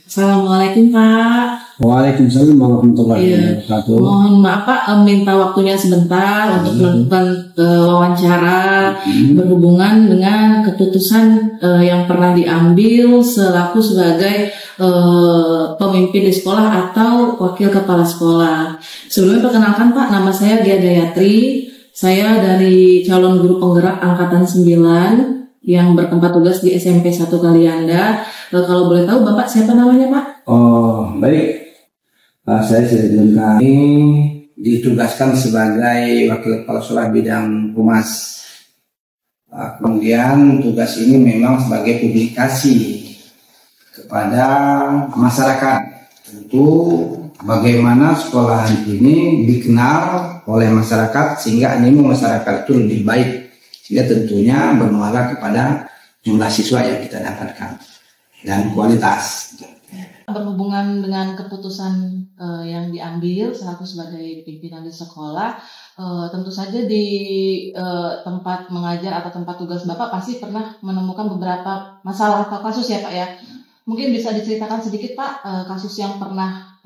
Assalamualaikum Pak. Waalaikumsalam warahmatullahi wabarakatuh. Mohon maaf Pak, minta waktunya sebentar untuk melakukan wawancara berhubungan dengan keputusan yang pernah diambil selaku sebagai pemimpin di sekolah atau wakil kepala sekolah. Sebelumnya perkenalkan Pak, nama saya Gia Gayatri. Saya dari calon guru penggerak angkatan 9 yang bertempat tugas di SMP 1 Kalianda. Kalau boleh tahu Bapak siapa namanya Pak? Oh baik, saya Sridun Kami ditugaskan sebagai wakil kepala sekolah bidang humas. Kemudian tugas ini memang sebagai publikasi kepada masyarakat. Tentu bagaimana sekolahan ini dikenal oleh masyarakat sehingga animo masyarakat itu lebih baik. Sehingga tentunya bermuara kepada jumlah siswa yang kita dapatkan dan kualitas. Berhubungan dengan keputusan yang diambil selaku sebagai pimpinan di sekolah, tentu saja di tempat mengajar atau tempat tugas Bapak pasti pernah menemukan beberapa masalah atau kasus ya Pak ya. Mungkin bisa diceritakan sedikit Pak kasus yang pernah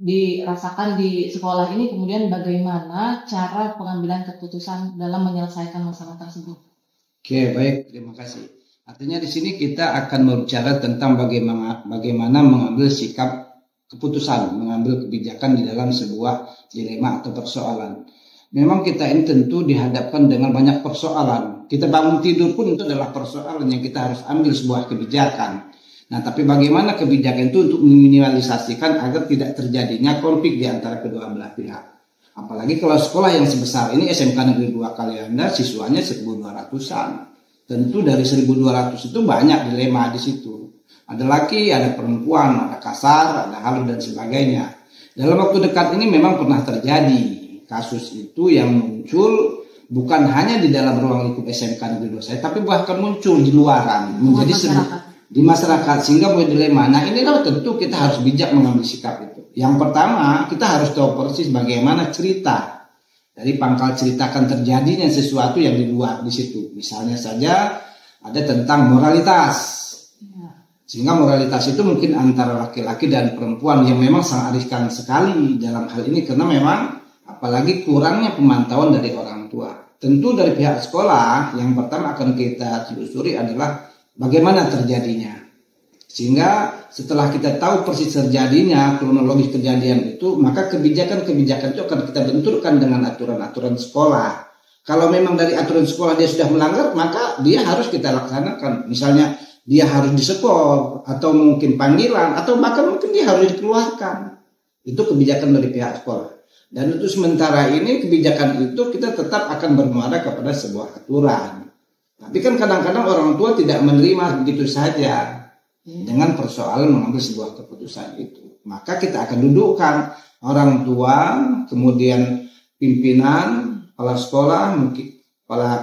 dirasakan di sekolah ini, kemudian bagaimana cara pengambilan keputusan dalam menyelesaikan masalah tersebut. Oke, baik, terima kasih. Artinya di sini kita akan berbicara tentang bagaimana mengambil sikap keputusan, mengambil kebijakan di dalam sebuah dilema atau persoalan. Memang kita ini tentu dihadapkan dengan banyak persoalan. Kita bangun tidur pun itu adalah persoalan yang kita harus ambil sebuah kebijakan. Nah, tapi bagaimana kebijakan itu untuk meminimalisasikan agar tidak terjadinya konflik di antara kedua belah pihak. Apalagi kalau sekolah yang sebesar ini SMK Negeri 2 Kalianda siswanya 1.200-an. Tentu dari 1.200 itu banyak dilema di situ. Ada laki, ada perempuan, ada kasar, ada halus dan sebagainya. Dalam waktu dekat ini memang pernah terjadi kasus itu yang muncul bukan hanya di dalam ruang lingkup SMK Negeri 2 saya, tapi bahkan muncul di luaran menjadi di masyarakat sehingga mulai dilema. Nah inilah tentu kita harus bijak mengambil sikap itu. Yang pertama kita harus tahu persis bagaimana cerita dari pangkal ceritakan terjadinya sesuatu yang di luar di situ. Misalnya saja ada tentang moralitas. Sehingga moralitas itu mungkin antara laki-laki dan perempuan yang memang sangat riskan sekali dalam hal ini, karena memang apalagi kurangnya pemantauan dari orang tua. Tentu dari pihak sekolah yang pertama akan kita telusuri adalah bagaimana terjadinya. Sehingga setelah kita tahu persis terjadinya, kronologis kejadian itu, maka kebijakan-kebijakan itu akan kita benturkan dengan aturan-aturan sekolah. Kalau memang dari aturan sekolah dia sudah melanggar, maka dia harus kita laksanakan. Misalnya dia harus disekor, atau mungkin panggilan, atau bahkan mungkin dia harus dikeluarkan. Itu kebijakan dari pihak sekolah. Dan untuk sementara ini kebijakan itu kita tetap akan bermuara kepada sebuah aturan. Tapi kan kadang-kadang orang tua tidak menerima begitu saja dengan persoalan mengambil sebuah keputusan itu. Maka kita akan dudukkan orang tua, kemudian pimpinan, kepala sekolah, mungkin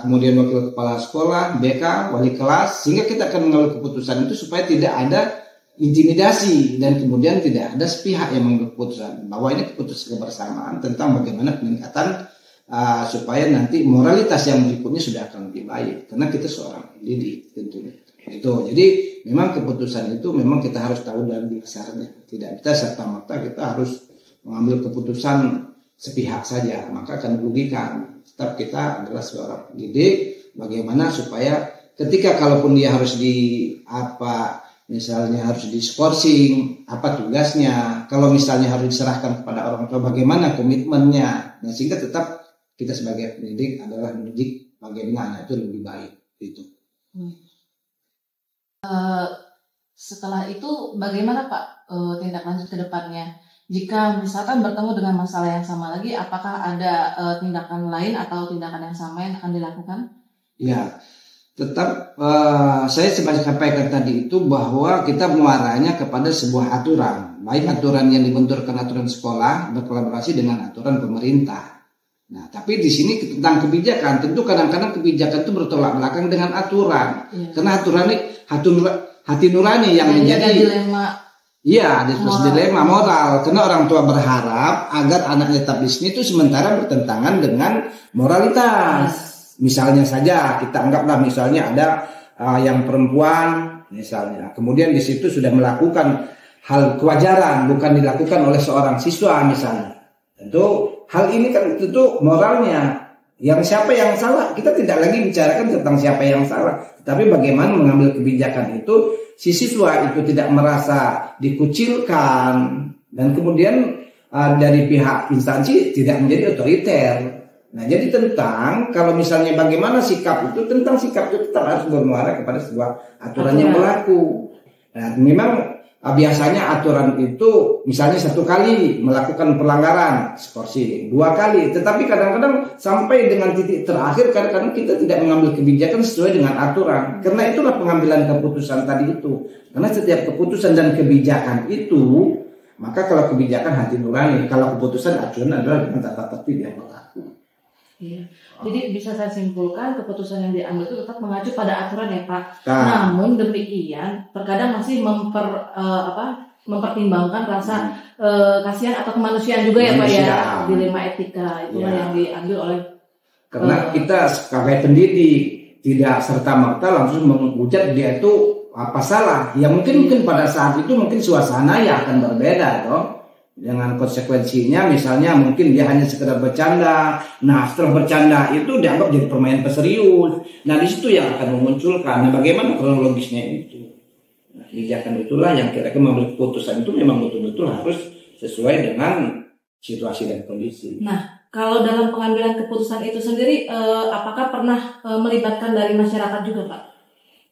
kemudian wakil kepala sekolah, BK, wali kelas, sehingga kita akan mengambil keputusan itu supaya tidak ada intimidasi dan kemudian tidak ada sepihak yang mengambil keputusan bahwa ini keputusan kebersamaan tentang bagaimana peningkatan supaya nanti moralitas yang berikutnya sudah akan lebih baik, karena kita seorang pendidik tentunya. Itu jadi memang keputusan itu memang kita harus tahu dari dasarnya, tidak kita serta-merta kita harus mengambil keputusan sepihak saja, maka akan merugikan. Tetap kita adalah seorang pendidik, bagaimana supaya ketika kalaupun dia harus misalnya harus diskorsing, apa tugasnya, kalau misalnya harus diserahkan kepada orang tua, bagaimana komitmennya. Nah, sehingga tetap kita sebagai pendidik adalah mendidik bagaimana itu lebih baik itu. Setelah itu bagaimana Pak tindak lanjut ke depannya? Jika misalkan bertemu dengan masalah yang sama lagi, apakah ada tindakan lain atau tindakan yang sama yang akan dilakukan? Ya, tetap saya seperti sampaikan tadi itu bahwa kita muaranya kepada sebuah aturan, baik aturan yang dibenturkan aturan sekolah berkolaborasi dengan aturan pemerintah. Nah, tapi di sini tentang kebijakan, tentu kadang-kadang kebijakan itu bertolak belakang dengan aturan, karena aturan ini hati nurani yang menjadi dilema. Iya, dilema moral. Karena orang tua berharap agar anaknya tetap di sini itu sementara bertentangan dengan moralitas. Misalnya saja kita anggaplah misalnya ada yang perempuan misalnya, kemudian di situ sudah melakukan hal kewajaran bukan dilakukan oleh seorang siswa misalnya. Tentu hal ini kan tentu moralnya. Yang siapa yang salah, kita tidak lagi bicarakan tentang siapa yang salah, tapi bagaimana mengambil kebijakan itu si siswa itu tidak merasa dikucilkan dan kemudian dari pihak instansi tidak menjadi otoriter. Nah, jadi tentang kalau misalnya bagaimana sikap itu, tentang sikap itu tetap harus bermuara kepada sebuah aturan yang berlaku. Nah, memang biasanya aturan itu misalnya 1 kali melakukan pelanggaran skorsing, 2 kali, tetapi kadang-kadang sampai dengan titik terakhir kadang-kadang kita tidak mengambil kebijakan sesuai dengan aturan. Karena itulah pengambilan keputusan tadi itu. Karena setiap keputusan dan kebijakan itu, maka kalau kebijakan hati nurani, kalau keputusan acuan adalah dengan tata tertib yang berlaku. Iya. Jadi bisa saya simpulkan keputusan yang diambil itu tetap mengacu pada aturan ya Pak. Namun demikian terkadang masih mempertimbangkan rasa kasihan atau kemanusiaan juga ya Pak ya. Dilema etika itu yang diambil oleh karena kita sebagai pendidik tidak serta-merta langsung menghujat dia itu apa salah. Ya mungkin pada saat itu mungkin suasana yang akan berbeda toh. Dengan konsekuensinya misalnya mungkin dia hanya sekedar bercanda. Nah, setelah bercanda itu dianggap jadi permainan serius. Nah, di situ yang akan memunculkan. Nah, bagaimana kronologisnya itu? Nah, kebijakan itulah yang kira-kira mengambil keputusan itu memang betul-betul harus sesuai dengan situasi dan kondisi. Nah, kalau dalam pengambilan keputusan itu sendiri, apakah pernah melibatkan dari masyarakat juga, Pak?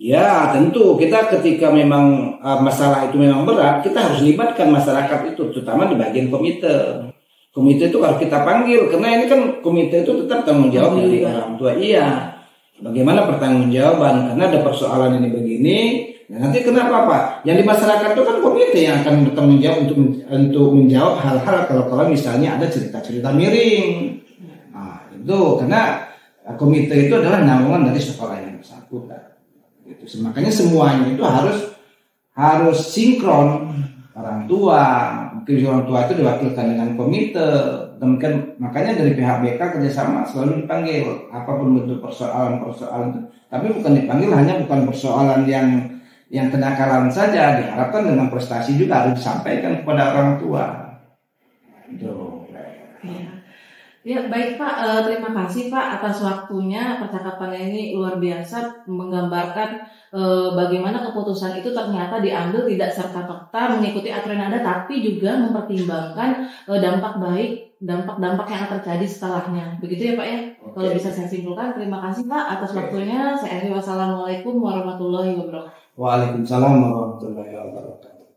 Ya, tentu kita ketika memang masalah itu memang berat, kita harus libatkan masyarakat itu, terutama di bagian komite. Komite itu harus kita panggil, karena ini kan komite itu tetap tanggung jawab dari orang tua. Iya, bagaimana pertanggungjawaban? Karena ada persoalan ini begini. Nah, nanti kenapa Pak? Yang di masyarakat itu kan komite yang akan bertanggung jawab untuk menjawab hal-hal kalau misalnya ada cerita-cerita miring. Nah, itu karena komite itu adalah naungan dari sekolah yang bersangkutan. Gitu. Makanya semuanya itu harus sinkron, orang tua, orang tua itu diwakilkan dengan komite. Demikian makanya dari pihak BK kerjasama selalu dipanggil apapun bentuk persoalan-persoalan itu. Tapi bukan dipanggil hanya bukan persoalan yang kenakalan saja, diharapkan dengan prestasi juga harus disampaikan kepada orang tua. Ya, baik Pak, terima kasih Pak atas waktunya. Percakapannya ini luar biasa, menggambarkan bagaimana keputusan itu ternyata diambil tidak serta-merta mengikuti aturan yang ada, tapi juga mempertimbangkan dampak yang akan terjadi setelahnya. Begitu ya Pak ya? Okay. Kalau bisa saya simpulkan, terima kasih Pak atas waktunya. Saya akhiri, wassalamualaikum warahmatullahi wabarakatuh. Waalaikumsalam warahmatullahi wabarakatuh.